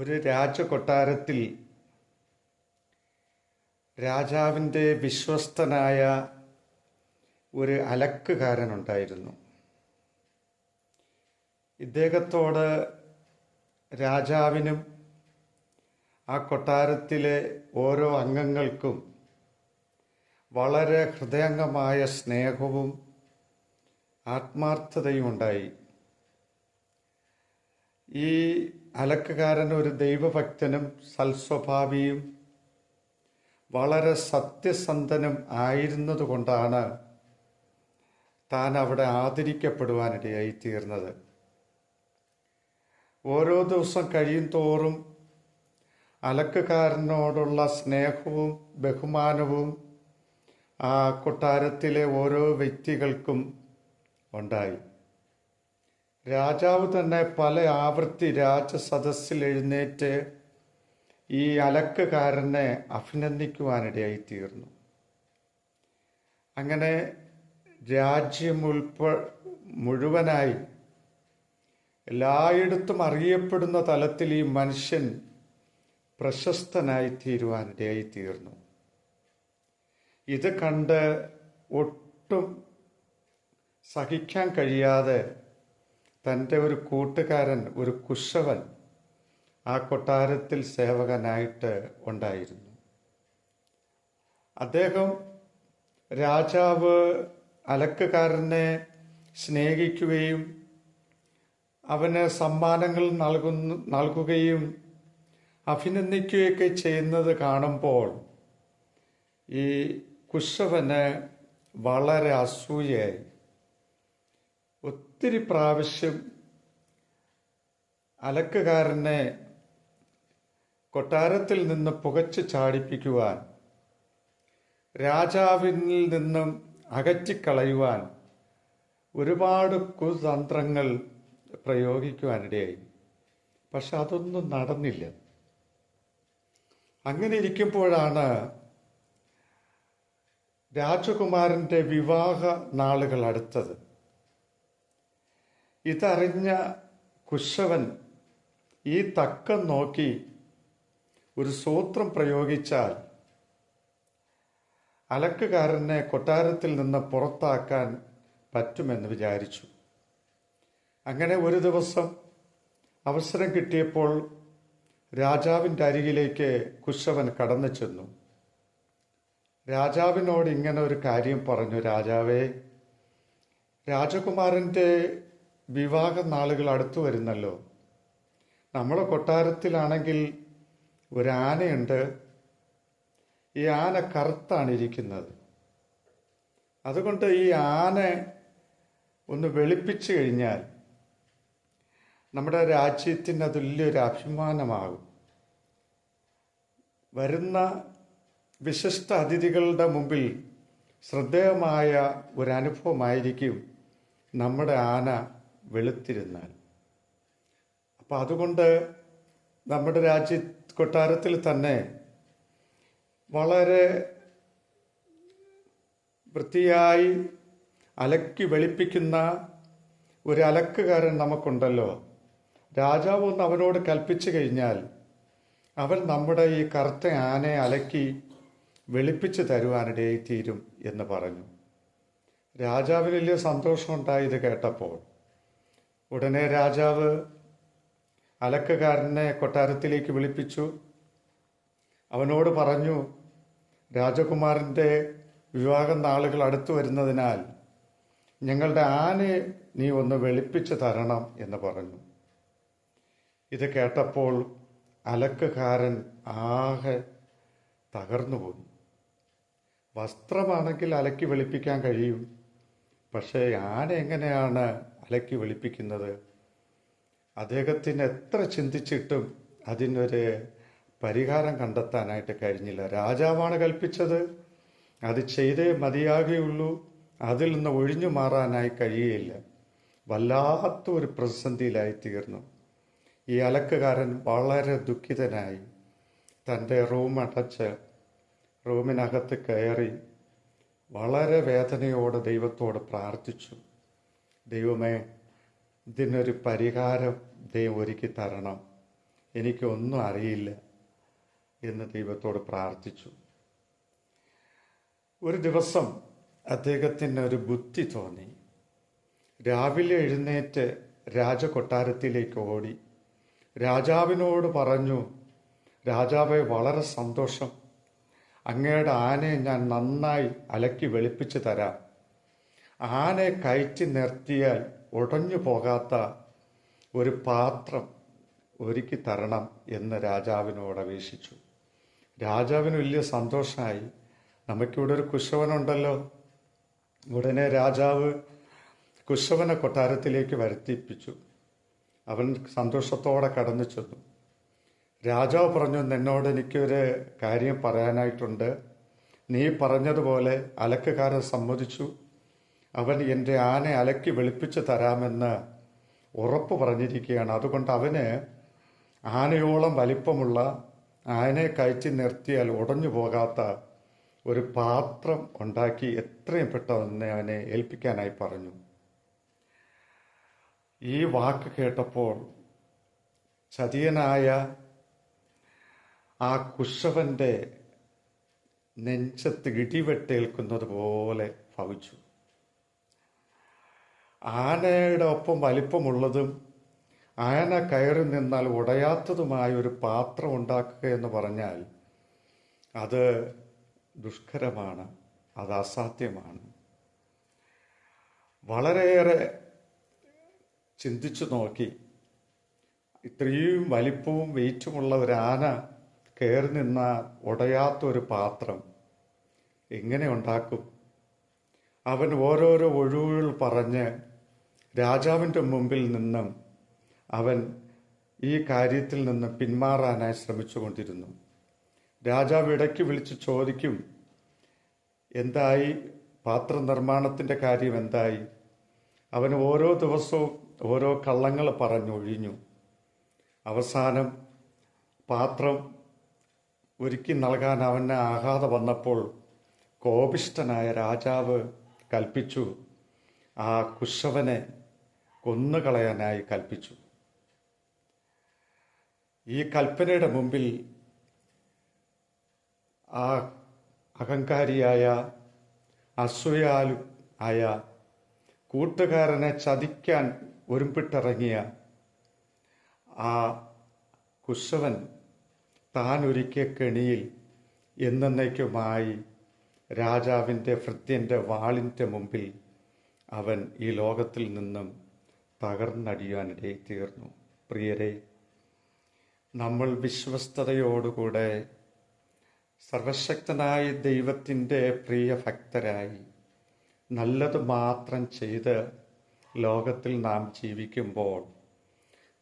ഒരു രാജകൊട്ടാരത്തിൽ രാജാവിൻ്റെ വിശ്വസ്തനായ ഒരു അലക്കുകാരനുണ്ടായിരുന്നു. ഇദ്ദേഹത്തോട് രാജാവിനും ആ കൊട്ടാരത്തിലെ ഓരോ അംഗങ്ങൾക്കും വളരെ ഹൃദയംഗമായ സ്നേഹവും ആത്മാർത്ഥതയും ഉണ്ടായി. ഈ അലക്കുകാരൻ ഒരു ദൈവഭക്തനും സൽസ്വഭാവിയും വളരെ സത്യസന്ധനും ആയിരുന്നതുകൊണ്ടാണ് താൻ അവിടെ ആദരിക്കപ്പെടുവാനിടയായി തീർന്നത്. ഓരോ ദിവസം കഴിയും തോറും അലക്കുകാരനോടുള്ള സ്നേഹവും ബഹുമാനവും ആ കൊട്ടാരത്തിലെ ഓരോ വ്യക്തികൾക്കും ഉണ്ടായി. രാജാവ് തന്നെ പല ആവർത്തി രാജസദസ്സിൽ എഴുന്നേറ്റ് ഈ അലക്കുകാരനെ അഭിനന്ദിക്കുവാനിടയായി തീർന്നു. അങ്ങനെ രാജ്യം മുഴുവനായി എല്ലായിടത്തും അറിയപ്പെടുന്ന തലത്തിൽ ഈ മനുഷ്യൻ പ്രശസ്തനായി തീരുവാനിടയായി തീർന്നു. ഇത് കണ്ട് ഒട്ടും സഹിക്കാൻ കഴിയാതെ തൻ്റെ ഒരു കൂട്ടുകാരൻ, ഒരു കുശവൻ ആ കൊട്ടാരത്തിൽ സേവകനായിട്ട് ഉണ്ടായിരുന്നു. അദ്ദേഹം രാജാവ് അലക്കുകാരനെ സ്നേഹിക്കുകയും അവന് സമ്മാനങ്ങൾ നൽകുകയും അഭിനന്ദിക്കുകയൊക്കെ ചെയ്യുന്നത് കാണുമ്പോൾ ഈ കുശവന് വളരെ അസൂയയായി. ഒത്തിരി പ്രാവശ്യം അലക്കുകാരനെ കൊട്ടാരത്തിൽ നിന്ന് പുകച്ചു ചാടിപ്പിക്കുവാൻ, രാജാവിൽ നിന്നും അകറ്റിക്കളയുവാൻ ഒരുപാട് കുതന്ത്രങ്ങൾ പ്രയോഗിക്കുവാനിടയായി. പക്ഷെ അതൊന്നും നടന്നില്ല. അങ്ങനെ ഇരിക്കുമ്പോഴാണ് രാജകുമാരൻ്റെ വിവാഹ നാളുകൾ അടുത്തത്. ഇതറിഞ്ഞ കുശവൻ ഈ തക്കം നോക്കി ഒരു സൂത്രം പ്രയോഗിച്ചാൽ അലക്കുകാരനെ കൊട്ടാരത്തിൽ നിന്ന് പുറത്താക്കാൻ പറ്റുമെന്ന് വിചാരിച്ചു. അങ്ങനെ ഒരു ദിവസം അവസരം കിട്ടിയപ്പോൾ രാജാവിൻ്റെ അരികിലേക്ക് കുശവൻ കടന്നു ചെന്നു. രാജാവിനോട് ഇങ്ങനെ ഒരു കാര്യം പറഞ്ഞു: രാജാവേ, രാജകുമാരൻ്റെ വിവാഹ നാളുകൾ അടുത്തു വരുന്നല്ലോ. നമ്മളെ കൊട്ടാരത്തിലാണെങ്കിൽ ഒരു ആനയുണ്ട്. ഈ ആന കറുത്താണ് ഇരിക്കുന്നത്. അതുകൊണ്ട് ഈ ആന ഒന്ന് വെളുപ്പിച്ചു കഴിഞ്ഞാൽ നമ്മുടെ രാജ്യത്തിന് അത് വലിയൊരു അഭിമാനമാകും. വരുന്ന വിശിഷ്ട അതിഥികളുടെ മുമ്പിൽ ശ്രദ്ധേയമായ ഒരനുഭവമായിരിക്കും നമ്മുടെ ആന വെളുത്തിരുന്നാൽ. അപ്പം അതുകൊണ്ട് നമ്മുടെ കൊട്ടാരത്തിൽ തന്നെ വളരെ വൃത്തിയായി അലക്കി വെളുപ്പിക്കുന്ന ഒരു അലക്കുകാരൻ നമുക്കുണ്ടല്ലോ. രാജാവ് ഒന്ന് അവനോട് കൽപ്പിച്ചു കഴിഞ്ഞാൽ അവൻ നമ്മുടെ ഈ കറുത്ത ആനയെ അലക്കി വെളുപ്പിച്ച് തരുവാനിടയായി തീരും എന്ന് പറഞ്ഞു. രാജാവിന് വലിയ സന്തോഷമുണ്ടായി ഇത് കേട്ടപ്പോൾ. ഉടനെ രാജാവ് അലക്കുകാരനെ കൊട്ടാരത്തിലേക്ക് വിളിപ്പിച്ചു. അവനോട് പറഞ്ഞു, രാജകുമാരൻ്റെ വിവാഹ നാളുകൾ അടുത്തു വരുന്നതിനാൽ ഞങ്ങളുടെ ആനയെ നീ ഒന്ന് വെളുപ്പിച്ച് തരണം എന്ന് പറഞ്ഞു. ഇത് കേട്ടപ്പോൾ അലക്കുകാരൻ ആകെ തകർന്നുപോയി. വസ്ത്രമാണെങ്കിൽ അലക്കി വെളുപ്പിക്കാൻ കഴിയും, പക്ഷേ ആന എങ്ങനെയാണ് അലക്കി വെളുപ്പിക്കുന്നത്? അദ്ദേഹത്തിന് എത്ര ചിന്തിച്ചിട്ടും അതിനൊരു പരിഹാരം കണ്ടെത്താനായിട്ട് കഴിഞ്ഞില്ല. രാജാവാണ് കൽപ്പിച്ചത്, അത് ചെയ്തേ മതിയാകുകയുള്ളൂ. അതിൽ നിന്ന് ഒഴിഞ്ഞു മാറാനായി കഴിയുകയില്ല. വല്ലാത്തൊരു പ്രതിസന്ധിയിലായി തീർന്നു. ഈ അലക്കുകാരൻ വളരെ ദുഃഖിതനായി തൻ്റെ റൂമടച്ച് റൂമിനകത്ത് കയറി വളരെ വേദനയോടെ ദൈവത്തോട് പ്രാർത്ഥിച്ചു. ദൈവമേ, ഇതിനൊരു പരിഹാരം ദൈവം ഒരുക്കി തരണം. എനിക്കൊന്നും അറിയില്ല എന്ന് ദൈവത്തോട് പ്രാർത്ഥിച്ചു. ഒരു ദിവസം അദ്ദേഹത്തിന് ഒരു ബുദ്ധി തോന്നി. രാവിലെ എഴുന്നേറ്റ് രാജകൊട്ടാരത്തിലേക്ക് ഓടി രാജാവിനോട് പറഞ്ഞു, രാജാവേ, വളരെ സന്തോഷം, അങ്ങയുടെ ആനയെ ഞാൻ നന്നായി അലക്കി വെളുപ്പിച്ച് തരാം. ആനയെ കയറ്റി നിർത്തിയാൽ ഉടഞ്ഞു പോകാത്ത ഒരു പാത്രം ഒരുക്കി തരണം എന്ന് രാജാവിനോട് അപേക്ഷിച്ചു. രാജാവിന് വലിയ സന്തോഷമായി. നമുക്കിവിടെ ഒരു കുശവനുണ്ടല്ലോ. ഉടനെ രാജാവ് കുശവനെ കൊട്ടാരത്തിലേക്ക് വരുത്തിപ്പിച്ചു. അവൻ സന്തോഷത്തോടെ കടന്നു ചെന്നു. രാജാവ് പറഞ്ഞു, നിന്നോട് എനിക്കൊരു കാര്യം പറയാനായിട്ടുണ്ട്. നീ പറഞ്ഞതുപോലെ അലക്കുകാരൻ സമ്മതിച്ചു. അവൻ എൻ്റെ ആനയെ അലക്കി വെളുപ്പിച്ച് തരാമെന്ന് ഉറപ്പ് പറഞ്ഞിരിക്കുകയാണ്. അതുകൊണ്ട് അവന് ആനയോളം വലിപ്പമുള്ള, ആനയെ കയറ്റി നിർത്തിയാൽ ഉടഞ്ഞു പോകാത്ത ഒരു പാത്രം ഉണ്ടാക്കി എത്രയും പെട്ടെന്ന് അവനെ ഏൽപ്പിക്കാനായി പറഞ്ഞു. ഈ വാക്ക് കേട്ടപ്പോൾ ചതിയനായ ആ കുശവന്റെ നെഞ്ചത്ത് ഇടിവെട്ടേൽക്കുന്നത് പോലെ ഭവിച്ചു. ആനയുടെ ഒപ്പം വലിപ്പമുള്ളതും ആന കയറി നിന്നാൽ ഉടയാത്തതുമായ ഒരു പാത്രം ഉണ്ടാക്കുക എന്ന് പറഞ്ഞാൽ അത് ദുഷ്കരമാണ്, അത് അസാധ്യമാണ്. വളരെയേറെ ചിന്തിച്ചു നോക്കി. ഇത്രയും വലിപ്പവും വെയിറ്റുമുള്ള ഒരു ആന കയറി നിന്ന ഉടയാത്ത ഒരു പാത്രം എങ്ങനെ ഉണ്ടാക്കും? അവൻ ഓരോരോ ഒഴിവുകൾ പറഞ്ഞ് രാജാവിൻ്റെ മുമ്പിൽ നിന്നും അവൻ ഈ കാര്യത്തിൽ നിന്ന് പിന്മാറാനായി ശ്രമിച്ചുകൊണ്ടിരുന്നു. രാജാവ് ഇടയ്ക്ക് വിളിച്ച് ചോദിക്കും, എന്തായി, പാത്ര നിർമ്മാണത്തിൻ്റെ കാര്യം എന്തായി? അവൻ ഓരോ ദിവസവും ഓരോ കള്ളങ്ങൾ പറഞ്ഞൊഴിഞ്ഞു. അവസാനം പാത്രം ഒരുക്കി നൽകാൻ അവന് ആകാതെ വന്നപ്പോൾ കോപിഷ്ഠനായ രാജാവ് കൽപ്പിച്ചു, ആ കുശവനെ കൊന്നുകളയാനായി കൽപ്പിച്ചു. ഈ കൽപ്പനയുടെ മുമ്പിൽ ആ അഹങ്കാരിയായ, അസൂയാലു ആയ, കൂട്ടുകാരനെ ചതിക്കാൻ ഒരുമ്പിട്ടിറങ്ങിയ ആ കുശവൻ താൻ ഒരുക്കിയ കെണിയിൽ എന്നേക്കുമായി രാജാവിൻ്റെ ഭൃത്യൻ്റെ വാളിൻ്റെ മുമ്പിൽ അവൻ ഈ ലോകത്തിൽ നിന്നും തകർന്നടിയാനിടയിൽ തീർന്നു. പ്രിയരെ, നമ്മൾ വിശ്വസ്തയോടുകൂടെ സർവശക്തനായ ദൈവത്തിൻ്റെ പ്രിയ ഭക്തരായി നല്ലത് മാത്രം ചെയ്ത് ലോകത്തിൽ നാം ജീവിക്കുമ്പോൾ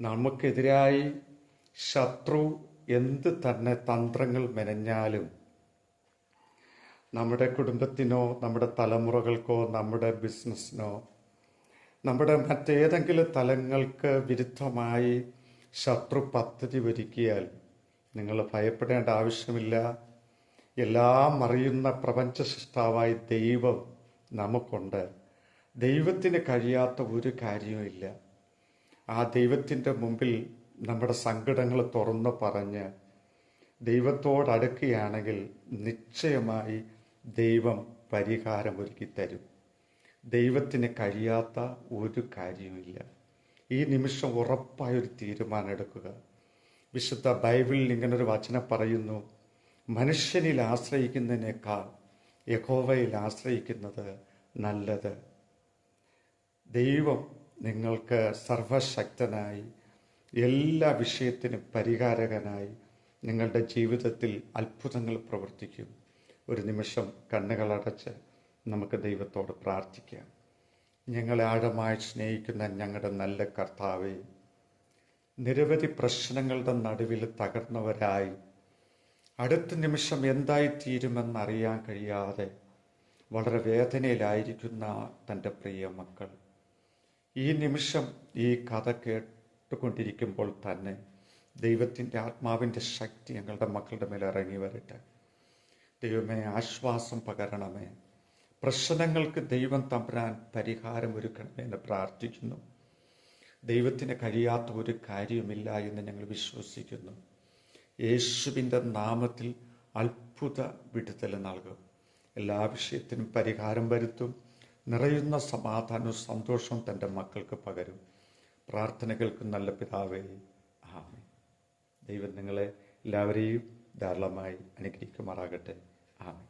നമുക്കെതിരായി ശത്രു എന്ത് തന്നെ തന്ത്രങ്ങൾ മെനഞ്ഞാലും നമ്മുടെ കുടുംബത്തിനോ നമ്മുടെ തലമുറകൾക്കോ നമ്മുടെ ബിസിനസ്സിനോ നമ്മുടെ മറ്റേതെങ്കിലും തലങ്ങൾക്ക് വിരുദ്ധമായി ശത്രു പദ്ധതി ഒരുക്കിയാൽ നിങ്ങൾ ഭയപ്പെടേണ്ട ആവശ്യമില്ല. എല്ലാം അറിയുന്ന പ്രപഞ്ച സൃഷ്ടാവായി ദൈവം നമുക്കുണ്ട്. ദൈവത്തിന് കഴിയാത്ത ഒരു കാര്യവുമില്ല. ആ ദൈവത്തിൻ്റെ മുമ്പിൽ നമ്മുടെ സങ്കടങ്ങൾ തുറന്നു പറഞ്ഞ് ദൈവത്തോടടുക്കുകയാണെങ്കിൽ നിശ്ചയമായി ദൈവം പരിഹാരം ഒരുക്കി തരും. ദൈവത്തിന് കഴിയാത്ത ഒരു കാര്യവുമില്ല. ഈ നിമിഷം ഉറപ്പായൊരു തീരുമാനം എടുക്കുക. വിശുദ്ധ ബൈബിളിൽ ഇങ്ങനൊരു വചനം പറയുന്നു, മനുഷ്യനിൽ ആശ്രയിക്കുന്നതിനേക്കാൾ യഹോവയിൽ ആശ്രയിക്കുന്നത് നല്ലത്. ദൈവം നിങ്ങൾക്ക് സർവശക്തനായി എല്ലാ വിഷയത്തിനും പരിഹാരകനായി നിങ്ങളുടെ ജീവിതത്തിൽ അത്ഭുതങ്ങൾ പ്രവർത്തിക്കും. ഒരു നിമിഷം കണ്ണുകളടച്ച് നമുക്ക് ദൈവത്തോട് പ്രാർത്ഥിക്കാം. ഞങ്ങളെ ആഴമായി സ്നേഹിക്കുന്ന ഞങ്ങളുടെ നല്ല കർത്താവേ, നിരവധി പ്രശ്നങ്ങളുടെ നടുവിൽ തകർന്നവരായി അടുത്ത നിമിഷം എന്തായിത്തീരുമെന്നറിയാൻ കഴിയാതെ വളരെ വേദനയിലായിരിക്കുന്ന തൻ്റെ പ്രിയ മക്കൾ, ഈ നിമിഷം ഈ കഥ കേട്ടുകൊണ്ടിരിക്കുമ്പോൾ തന്നെ ദൈവത്തിൻ്റെ ആത്മാവിൻ്റെ ശക്തി ഞങ്ങളുടെ മക്കളുടെ മേൽ ഇറങ്ങി വരട്ടെ. ദൈവമേ, ആശ്വാസം പകരണമേ. പ്രശ്നങ്ങൾക്ക് ദൈവം തമ്പുരാൻ പരിഹാരം ഒരുക്കണമേ എന്ന് പ്രാർത്ഥിക്കുന്നു. ദൈവത്തിന് കഴിയാത്ത ഒരു കാര്യവുമില്ല എന്ന് ഞങ്ങൾ വിശ്വസിക്കുന്നു. യേശുവിൻ്റെ നാമത്തിൽ അത്ഭുത വിടുതൽ നൽകും. എല്ലാ വിഷയത്തിനും പരിഹാരം വരുത്തും. നിറയുന്ന സമാധാനവും സന്തോഷവും തൻ്റെ മക്കൾക്ക് പകരും. പ്രാർത്ഥന കേൾക്കും നല്ല പിതാവേ, ആമേൻ. ദൈവം നിങ്ങളെ എല്ലാവരെയും ധാരാളമായി അനുഗ്രഹിക്കുമാറാകട്ടെ. ആമേൻ.